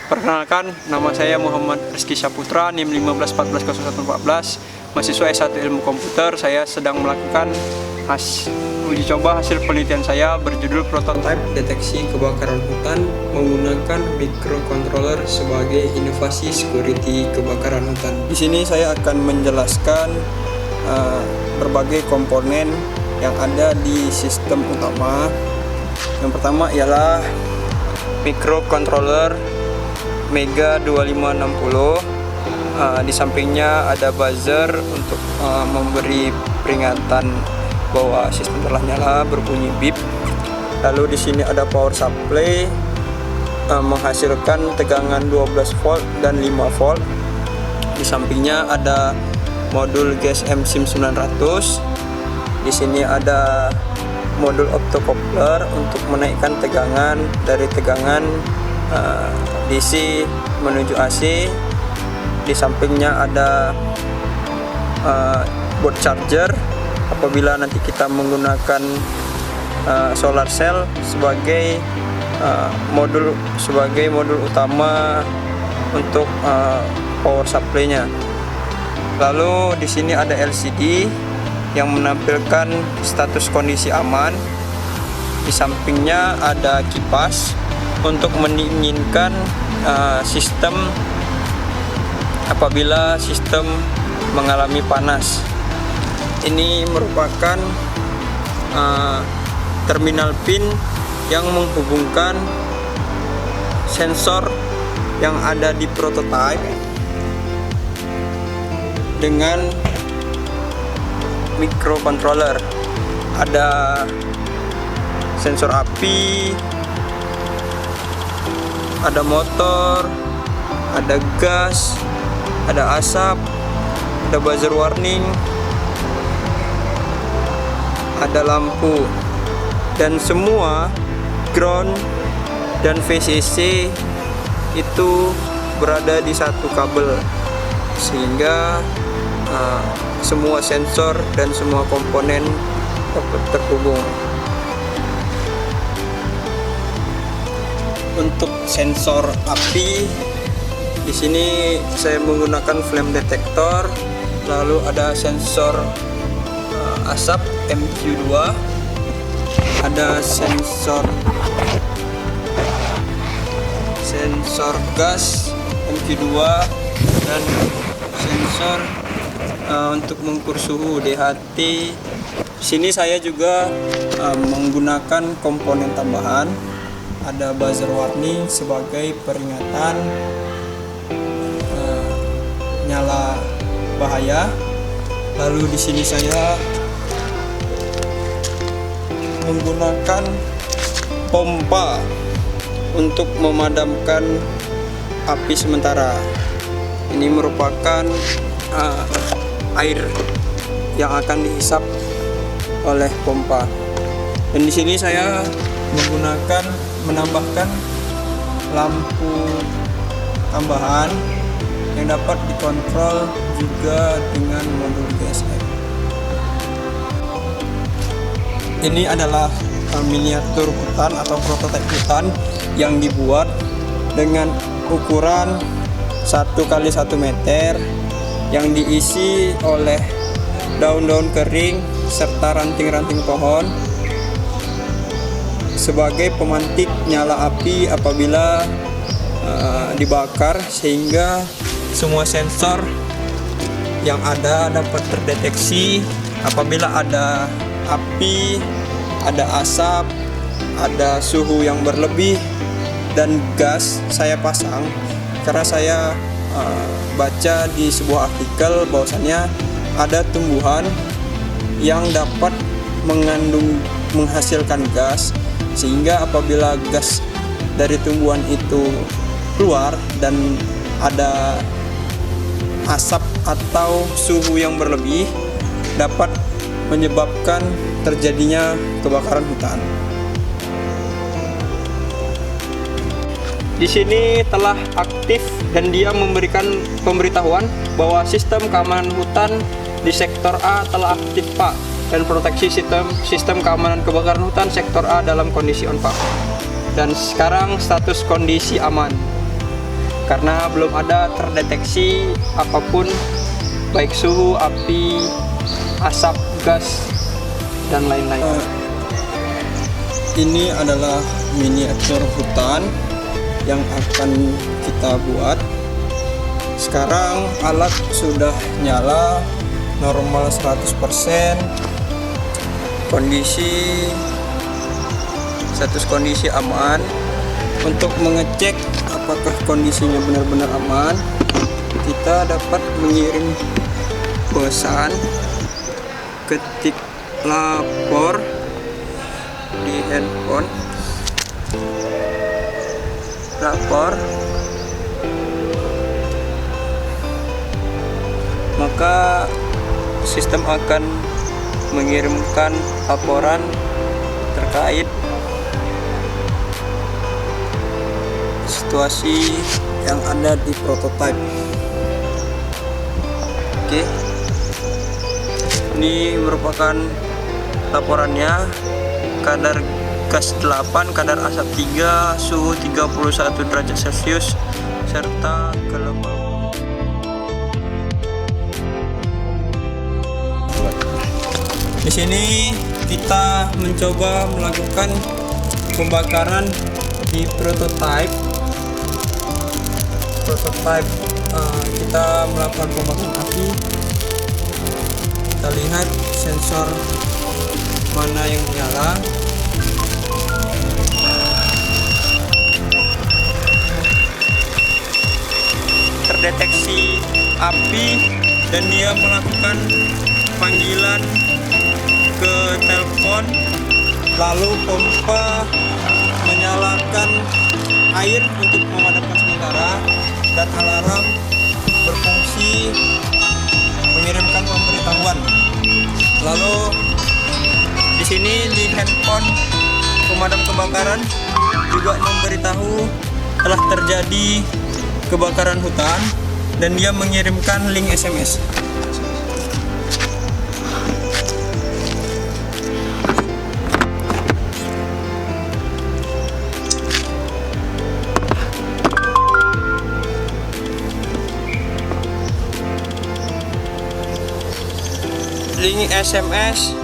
Perkenalkan, nama saya Muhammad Rizky Saputra, NIM 15140114, mahasiswa S1 Ilmu Komputer. Saya sedang melakukan uji coba hasil penelitian saya berjudul Prototype Deteksi Kebakaran Hutan menggunakan microcontroller sebagai inovasi security kebakaran hutan. Di sini saya akan menjelaskan berbagai komponen yang ada di sistem utama. Yang pertama ialah microcontroller Mega 2560. Di sampingnya ada buzzer untuk memberi peringatan bahwa sistem telah nyala, berbunyi beep. Lalu di sini ada power supply menghasilkan tegangan 12 volt dan 5 volt. Di sampingnya ada modul GSM SIM 900. Di sini ada modul optocoupler untuk menaikkan tegangan dari tegangan DC menuju AC. Di sampingnya ada board charger apabila nanti kita menggunakan solar cell sebagai modul utama untuk power supply-nya. Lalu di sini ada LCD yang menampilkan status kondisi aman. Di sampingnya ada kipas untuk mendinginkan sistem apabila sistem mengalami panas. Ini merupakan terminal pin yang menghubungkan sensor yang ada di prototype dengan microcontroller. Ada sensor api, ada motor, ada gas, ada asap, ada buzzer warning, ada lampu, dan semua ground dan VCC itu berada di satu kabel, sehingga semua sensor dan semua komponen dapat terhubung. Untuk sensor api, di sini saya menggunakan flame detector. Lalu ada sensor asap MQ2, ada sensor gas MQ2, dan sensor untuk mengukur suhu DHT. Di sini saya juga menggunakan komponen tambahan. Ada buzzer warning sebagai peringatan nyala bahaya. Lalu di sini saya menggunakan pompa untuk memadamkan api sementara. Ini merupakan air yang akan dihisap oleh pompa. Dan di sini saya menambahkan lampu tambahan yang dapat dikontrol juga dengan modul GSM. Ini adalah miniatur hutan atau prototipe hutan yang dibuat dengan ukuran 1x1 meter yang diisi oleh daun-daun kering serta ranting-ranting pohon sebagai pemantik nyala api apabila dibakar, sehingga semua sensor yang ada dapat terdeteksi apabila ada api, ada asap, ada suhu yang berlebih, dan gas. Saya pasang karena saya baca di sebuah artikel bahwasannya ada tumbuhan yang dapat menghasilkan gas, sehingga apabila gas dari tumbuhan itu keluar dan ada asap atau suhu yang berlebih, dapat menyebabkan terjadinya kebakaran hutan. Di sini telah aktif dan dia memberikan pemberitahuan bahwa sistem keamanan hutan di sektor A telah aktif, Pak, dan proteksi sistem keamanan kebakaran hutan sektor A dalam kondisi on, Pak. Dan sekarang status kondisi aman. karena belum ada terdeteksi apapun, baik suhu, api, asap, gas, dan lain-lain. Ini adalah miniatur hutan yang akan kita buat. Sekarang alat sudah nyala normal 100%. Status kondisi aman. Untuk mengecek apakah kondisinya benar-benar aman, kita dapat mengirim pesan, ketik lapor di handphone, lapor, maka sistem akan mengirimkan laporan terkait situasi yang ada di prototipe. Oke, ini merupakan laporannya. Kadar gas 8, kadar asap 3, suhu 31 derajat Celcius, serta kelembaban. Di sini kita mencoba melakukan pembakaran di prototipe. Kita melakukan pembakaran api. Kita lihat sensor mana yang menyala. Terdeteksi api dan dia melakukan panggilan ke telepon, Lalu pompa menyalakan air untuk memadamkan sementara, dan alarm berfungsi mengirimkan pemberitahuan. lalu di sini di handphone pemadam kebakaran juga memberitahu telah terjadi kebakaran hutan dan dia mengirimkan link SMS. Link SMS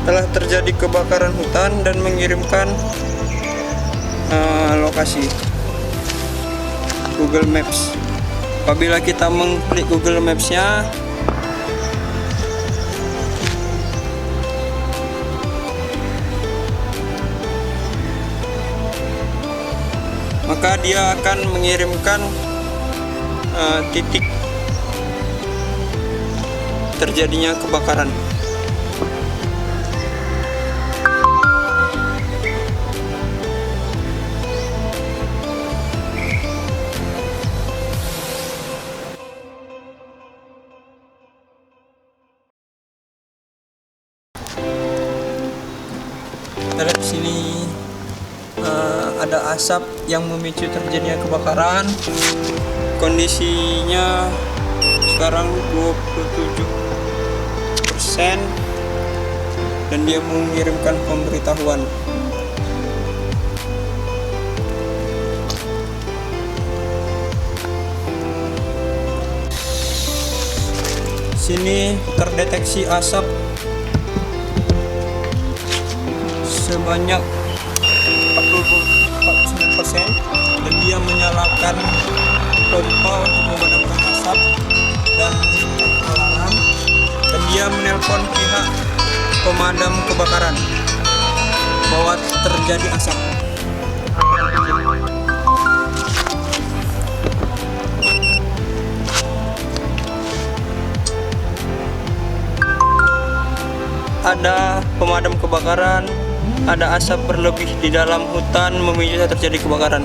telah terjadi kebakaran hutan dan mengirimkan lokasi Google Maps. Apabila kita mengklik Google Maps-nya, maka dia akan mengirimkan titik terjadinya kebakaran. Kita lihat di sini ada asap yang memicu terjadinya kebakaran. Kondisinya sekarang 27% dan dia mengirimkan pemberitahuan. Sini terdeteksi asap sebanyak 49% dan dia menyalakan pompa untuk memadamkan asap dan alarm, dan dia menelpon pihak pemadam kebakaran bahwa terjadi asap. Ada pemadam kebakaran, ada asap berlebih di dalam hutan memicu terjadi kebakaran.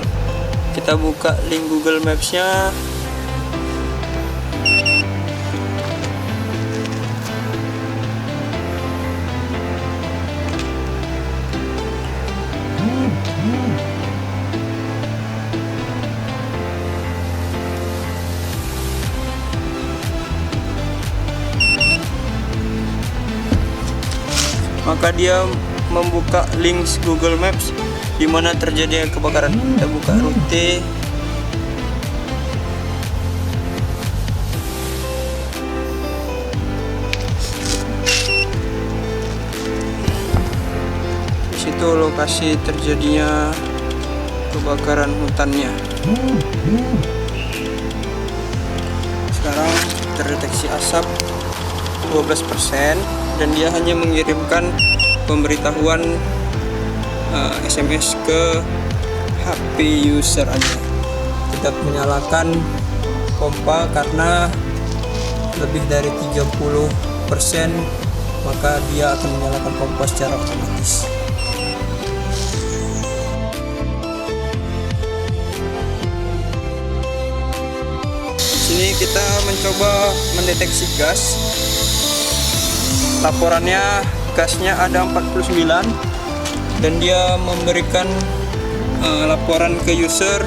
Kita buka link Google Maps-nya. maka dia membuka link Google Maps di mana terjadi kebakaran. Kita buka rute. Di situ lokasi terjadinya kebakaran hutannya. Sekarang terdeteksi asap 12% dan dia hanya mengirimkan pemberitahuan SMS ke HP user aja. Kita menyalakan pompa karena lebih dari 30%, maka dia akan menyalakan pompa secara otomatis. Sini kita mencoba mendeteksi gas. Laporannya gasnya ada 49 dan dia memberikan laporan ke user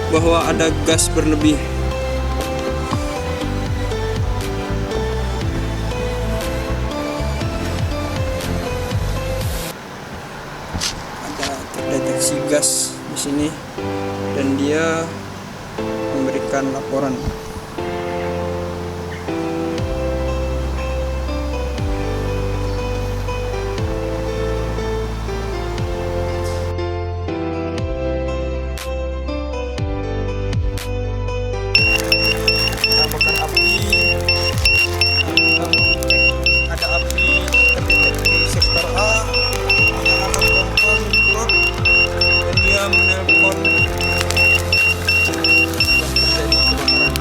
bahwa ada gas berlebih. Ada terdeteksi gas di sini dan dia memberikan laporan. Menelpon yang terjadi kebakaran.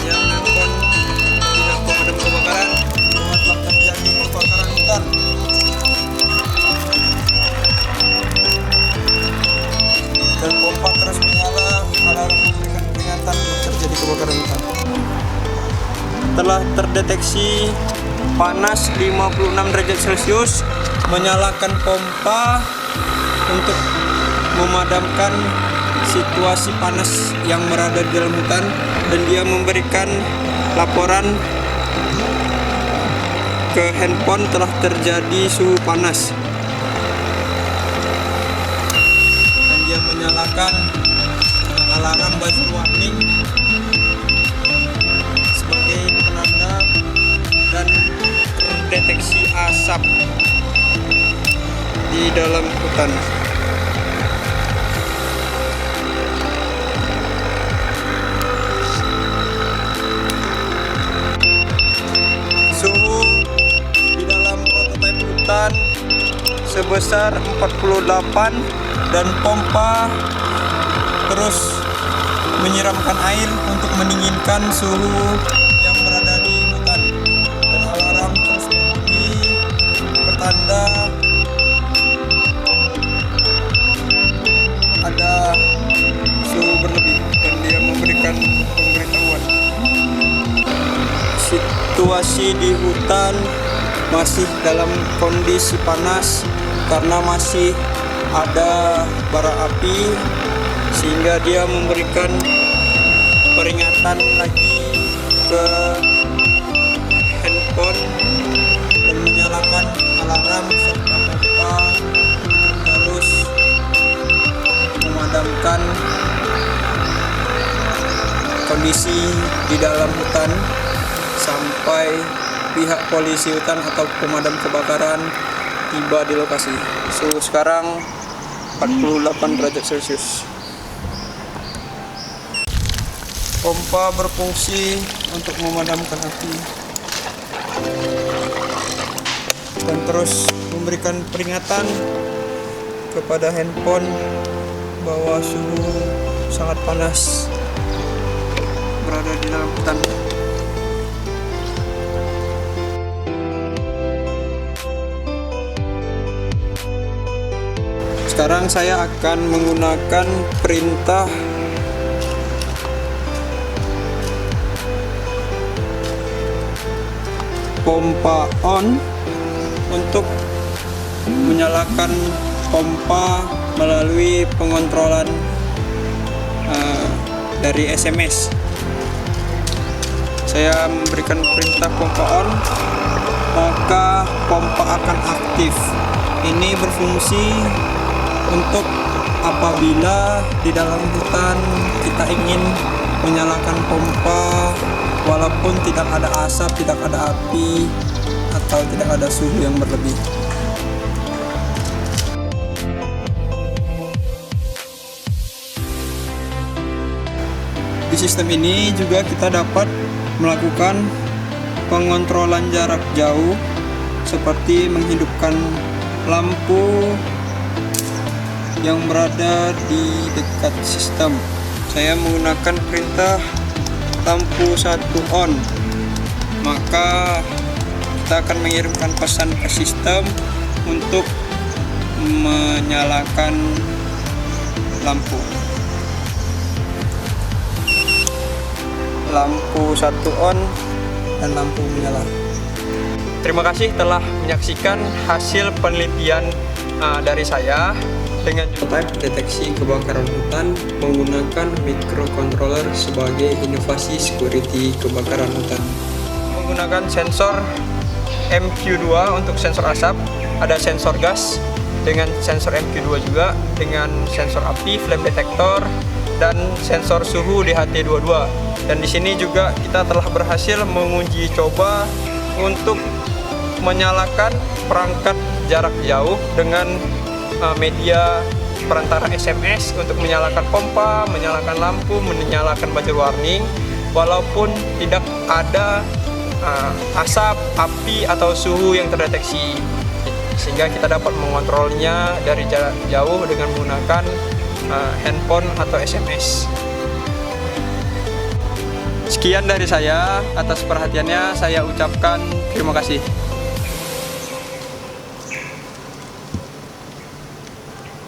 Dia menelpon dinas pemadam kebakaran bahwa telah terjadi kebakaran hutan. Dan pompa terus menyala, alarm memberikan peringatan untuk terjadi kebakaran hutan. Telah terdeteksi panas 56 derajat Celcius, menyalakan pompa untuk memadamkan situasi panas yang berada di dalam hutan dan dia memberikan laporan ke handphone telah terjadi suhu panas dan dia menyalakan alarm buzzer warning sebagai penanda dan deteksi asap di dalam hutan. Suhu di dalam prototipe hutan sebesar 48 dan pompa terus menyiramkan air untuk mendinginkan suhu yang berada di hutan dan alarm terus berbunyi bertanda ada suhu berlebih dan dia memberikan pemberitahuan. Situasi di hutan masih dalam kondisi panas karena masih ada bara api, sehingga dia memberikan peringatan lagi ke handphone dan menyalakan alarm serta pompa untuk terus memadamkan kondisi di dalam hutan sampai pihak polisi hutan atau pemadam kebakaran tiba di lokasi. Suhu sekarang 48 derajat Celcius. Pompa berfungsi untuk memadamkan api dan terus memberikan peringatan kepada handphone bahwa suhu sangat panas berada di dalam hutan. Sekarang saya akan menggunakan perintah pompa on untuk menyalakan pompa melalui pengontrolan dari SMS. Saya memberikan perintah pompa on, maka pompa akan aktif. Ini berfungsi untuk apabila di dalam hutan kita ingin menyalakan pompa walaupun tidak ada asap, tidak ada api, atau tidak ada suhu yang berlebih. Di sistem ini juga kita dapat melakukan pengontrolan jarak jauh seperti menghidupkan lampu yang berada di dekat sistem. Saya menggunakan perintah lampu 1 on, maka kita akan mengirimkan pesan ke sistem untuk menyalakan lampu. Lampu 1 on dan lampu menyala. Terima kasih telah menyaksikan hasil penelitian dari saya dengan Type deteksi kebakaran hutan menggunakan microcontroller sebagai inovasi security kebakaran hutan. menggunakan sensor MQ2 untuk sensor asap, ada sensor gas dengan sensor MQ2 juga, dengan sensor api, flame detector, dan sensor suhu DHT22. Dan di sini juga kita telah berhasil menguji coba untuk menyalakan perangkat jarak jauh dengan media perantara SMS untuk menyalakan pompa, menyalakan lampu, menyalakan buzzer warning, walaupun tidak ada asap, api, atau suhu yang terdeteksi, sehingga kita dapat mengontrolnya dari jarak jauh dengan menggunakan handphone atau SMS. Sekian dari saya, atas perhatiannya saya ucapkan terima kasih.